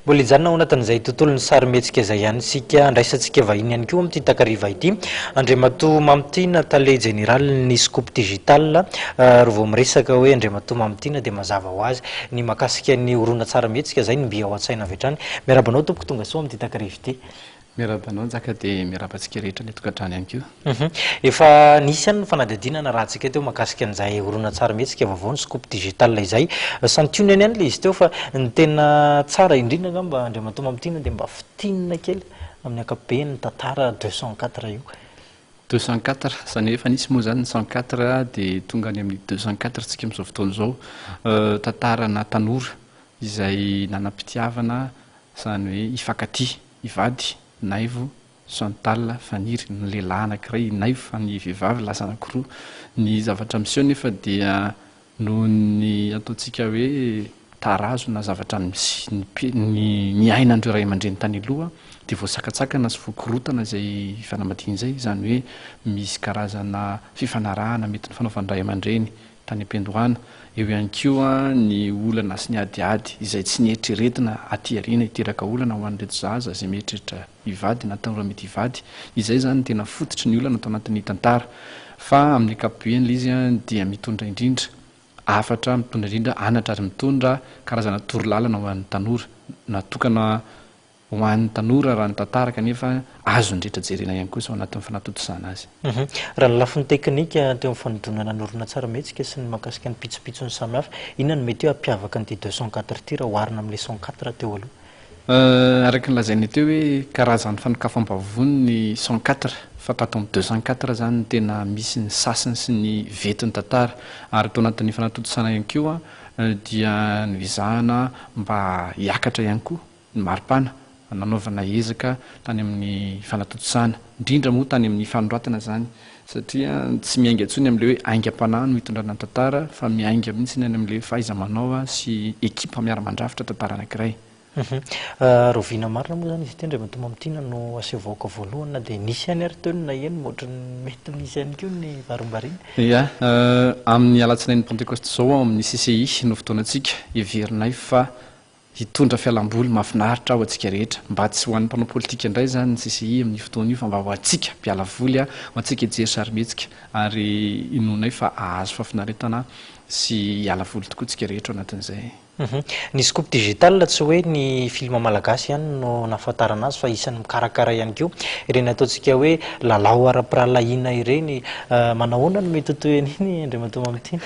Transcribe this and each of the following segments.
Mbola hijanona ao anatin'izay tontolon'ny sarymetsika izay ihany sika andraisantsika vahiny ihany koa amin'ity takariva ity. Andriamatoa Mamitina tale général ny scoop digital ro vao miresaka hoe Andriamatoa Mamitina dia mazava ho azy ny mahakasika ny horonan-tsarametsika izay ny mbi ao an-tsaina avy hatrany. Miarabanao tompoko tonga soa amin'ity takariva ity. Miarabanao nzaka dia miarabantsika rehetra ny tokantrano ihany koa. Efa nisy ihany ny fanadihadiana rahantsika teo mahakasika an'izay horonan-tsarametsika vaovao ny scoop digital izay santionany ihany le izy teo fa ny tena tsara indrindra ngamba Andriamatoa Mamitina dia mba fitinina kely amin'ny ankapobeny ny tantara 204 io. 204 izany hoe efa nisy moa zany ny 104 dia tonga any amin'ny 204 tsika amin'izao fotoana izao, tantarana tanora izay nanam-pitiavana izany hoe hifankatia hivady naivo Chantal Faniry ny lehilahy anankiray naivo fa ny vehivavy lasa anankiroa. Ny zavatra miseho nefa dia noho ny ataontsika hoe tarazo na zavatra ny ainandreo ray aman-dreny tany aloha dia voasakatsakana sy voakorotana izay fanambadiana izay, izany hoe misy karazana fifanarahana mety ny fanaovan'ny ray aman-dreny tany am-piandohana. Eo ihany koa ny olana sy ny adiady izay tsy nieritreretina aty ariana hiteraka olana ho an'ireto zaza izay mieritreritra hivady na tanora mety hivady. Izay zany tena fototry ny olana atao anatin'ny tantara, fa amin'ny ankapobeny ilay izy dia mitondra indrindra afatra, mitondra indrindra anatra ary mitondra karazana torolalana ho an'ny tanora, natokana ho an'ny tanora raha ny tantara kanefa azo indretra jerena ihany koa ao anatin'ny fanatotosana azy. Raha ny lafin'ny teknika teo amin'ny fanodonana ny horonan-tsarametsika sy ny mahakasika ny pitsopitsony samihafa, inona no mety hoe hampiavaka an'ity 204 ity raha oharina amin'ilay 104 teo aloha? Araka ny lazainy teo hoe karazan'ny fanokafam-bavony ny 104 fa tato amin'ny 204 zany ny tena misy ny sasiny sy ny vetin'ny tantara. Ary tao anatin'ny fanatotosana ihany koa dia nizahana mba hiakatra ihany koa ny maripana, nanaovana ezaka tany amin'ny fanatotosana, indrindra moa tany amin'ny fanoratana zany, satria tsy miainga intsony amin'ilay hoe aingam-panahy no hitondrana ny tantara fa miainga mihitsy any amin'ilay fahaiza-manao sy ekipa miara-mandrafitra tantara anankiray. Roviana marina moa zany izy ity Andriamatoa Mamitina no asehovahoaka voalohany na dia nisy ihany ary teo na eny moatra mety nisy ihany koa ny varimbariana. Ia, amin'ny alatsinainy Pentecoste zao amin'ny CCI no fotoanantsika heverinay fa hitondra fialamboly mahafinaritra ho antsika rehetra, mba tsy ho an'ny mpanao politika indray zany ny CCI amin'ny fotoana io fa mba ho antsika mpiala voly, ho antsika hijery sarymetsika, ary inonay fa ahazo fahafinaretana sy hiala voly tokoa tsika rehetra ao anatin'izay. Ny scoop digital tsy hoe ny film malagasy ihany no nahafantarana azy fa isan'ny mikarakara ihany koa ireny ataontsika hoe lalao ara-piralahiana ireny. Manahoana no mety toy an'iny Andriamatoa Mamitina?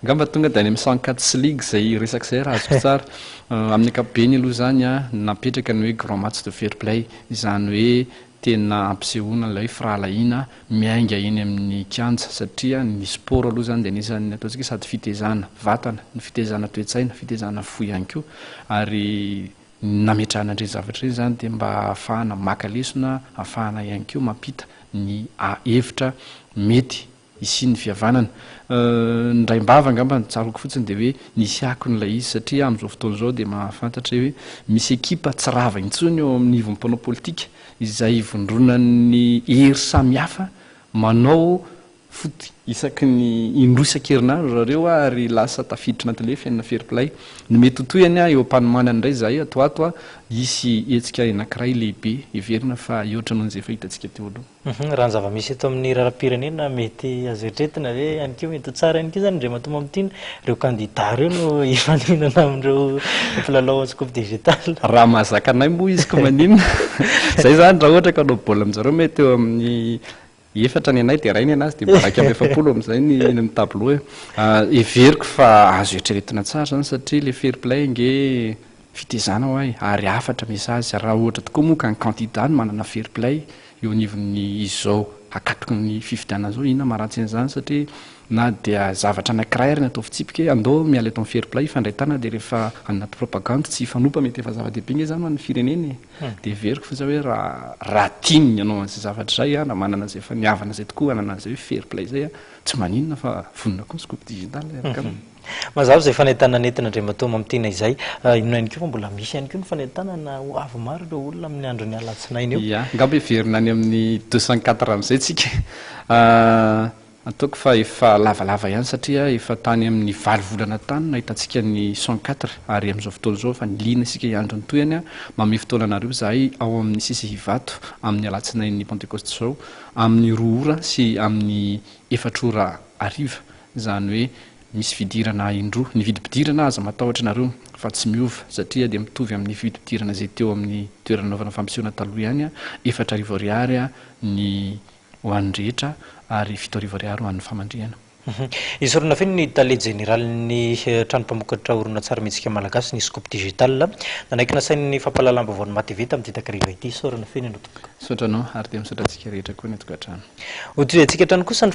Ngamba tonga dia any amin'ny 104 sy ligue izay resaka izay raha azoko tsara. Amin'ny ankapobeny aloha zany napetraka ny hoe grand match de fair play, izany hoe tena ampisehoana ilay firalahiana miainga eny amin'ny kianja, satria ny sport aloha zany dia anisan'ny ataontsika sady fitezana vatana, ny fitezana toe-tsaina, fitezana fo ihany koa, ary nametrahana andreny zavatra ireny zany dia mba ahafahana maka lesona, ahafahana ihany koa mampita ny hevitra mety isi ny fihavanana. Ny raim-bava angamba ny tsaroko fotsiny dia hoe nisy akon'ilay izy, satria amin'izao fotoana izao dia mahafantatra hoe misy ekipa tsy rava intsony eo amin'ny ivon'ny mpanao politika izay ivondronan'ny hery samihafa manao foty isaky ny indroa isan-kerinandro rareo ary lasa tafiditra anatin'ilay fiainana fair play. Ny mety hotoyany eo am-panomanana indray izahay atoato hisy hetsika anankiray lehibe heverina fa eoatra noho izay fahitantsika teo aloha. Raha ny zava-misy eto amin'ny raharam-pirenena mety azo eritreretina hoe ihany koa mety ho tsara ihany koa zany Andriamatoa Mamitina, ireo kandida ireo no hifaninana amin'ireo mpilalao scoop digital. Raha mahazaka anay moa izy ko maninona izay zany raha ohatra ka hanao baolina amin'izareo mety eo amin'ny efatra ny anay dia rainy anazy dia mbaraka amin'ny 70 amin'izay ny tableau. Heveriko fa azo eritreretina tsara zany satria le fair play nge fitezana ho ay ary afatra mesazy. Raha ohatra tokoa moa ka ny candidat no manana fair play eo anivon'ny izao akatoky ny fifidianana zao, inona maharatsy an'izany, satria na dia zavatra anankiray ary natao fitsipika andao miala eto amin'ny fair play fandraitana dia rehefa anaty propagande tsy hifanopa mety efa zava-dehibe nge zany ho an'ny fireneny. Dia heveriko fa hoe raha tiany ianao an'izay zavatra izay na manana izay faniavana izay tokoa, anana izay hoe fair play izay tsy maninona fa vonona koa ny scoop digital. Mazava izay fanaitana nentina Andriamatoa Mamitina izay, inona ihany koa fa mbola misy ihany koa ny fanaitana na ho avy maro ireo olona amin'ny andron'ny alatsinainy io. Ia, ngamba heverina any amin'ny 204 amin'izay tsika. ataoko fa efa lavalava ihany satria efa tany amin'ny valo volana tany nahitantsika ny 104 ary amin'izao fotoana zao fa niliana isika iandro ny toyany a mame fotoananareo zahay ao amin'ny sisy hivato amin'ny alatsinain'ny pentecoste zao amin'ny 2 ora sy amin'ny 4 ora ariva izany hoe misy fidirana indroa ny vidim-pidirana aza matahotra nareo fa tsy miova satria dia mitovy amin'ny vidim-pidirana zay teo amin'ny toerananovana fampisehoana taloha ihany a 4 ariary a ny ho an'ny rehetra ary 7 ariary ho an'ny famandrihana. Isorana fe ny tale général-ny tranompamokatra orona tsara mihetsika malagasy ny scoop digital nanaiky nasain'ny fampahalalam-baovao ny mativety amin'ny takariva ity isorana fe ny anotoka sotranao ary dia misaotra antsika rehetra koa ny atokantrano ohatry antsika trano kosa